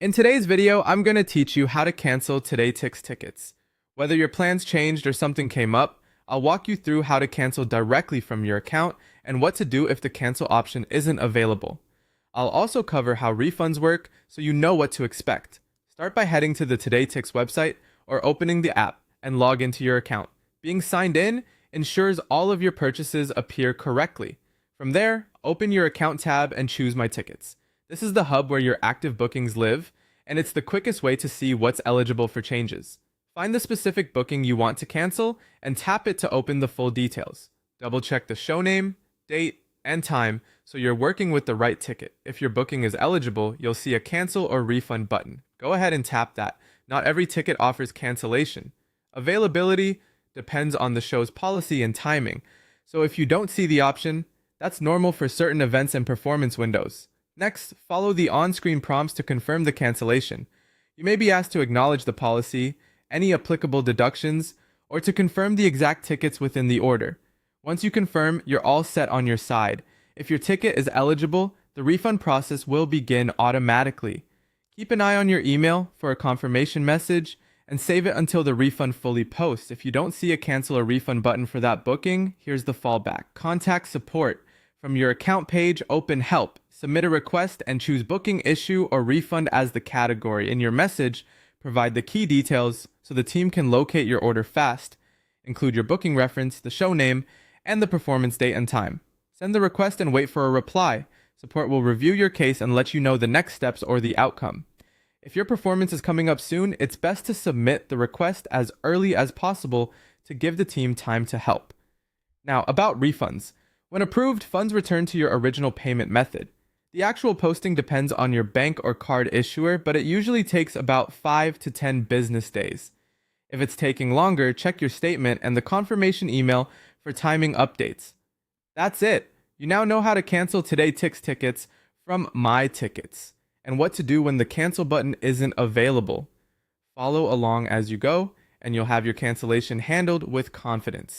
In today's video, I'm going to teach you how to cancel Todaytix tickets. Whether your plans changed or something came up, I'll walk you through how to cancel directly from your account and what to do if the cancel option isn't available. I'll also cover how refunds work so you know what to expect. Start by heading to the Todaytix website or opening the app and log into your account. Being signed in ensures all of your purchases appear correctly. From there, open your account tab and choose My Tickets. This is the hub where your active bookings live, and it's the quickest way to see what's eligible for changes. Find the specific booking you want to cancel and tap it to open the full details. Double check the show name, date, and time so you're working with the right ticket. If your booking is eligible, you'll see a cancel or refund button. Go ahead and tap that. Not every ticket offers cancellation. Availability depends on the show's policy and timing, so if you don't see the option, that's normal for certain events and performance windows. Next, follow the on-screen prompts to confirm the cancellation. You may be asked to acknowledge the policy, any applicable deductions, or to confirm the exact tickets within the order. Once you confirm, you're all set on your side. If your ticket is eligible, the refund process will begin automatically. Keep an eye on your email for a confirmation message and save it until the refund fully posts. If you don't see a cancel or refund button for that booking, here's the fallback. Contact support. From your account page, open Help, submit a request, and choose Booking, Issue, or Refund as the category. In your message, provide the key details so the team can locate your order fast. Include your booking reference, the show name, and the performance date and time. Send the request and wait for a reply. Support will review your case and let you know the next steps or the outcome. If your performance is coming up soon, it's best to submit the request as early as possible to give the team time to help. Now, about refunds. When approved, funds return to your original payment method. The actual posting depends on your bank or card issuer, but it usually takes about 5 to 10 business days. If it's taking longer, check your statement and the confirmation email for timing updates. That's it. You now know how to cancel Todaytix tickets from My Tickets and what to do when the cancel button isn't available. Follow along as you go, and you'll have your cancellation handled with confidence.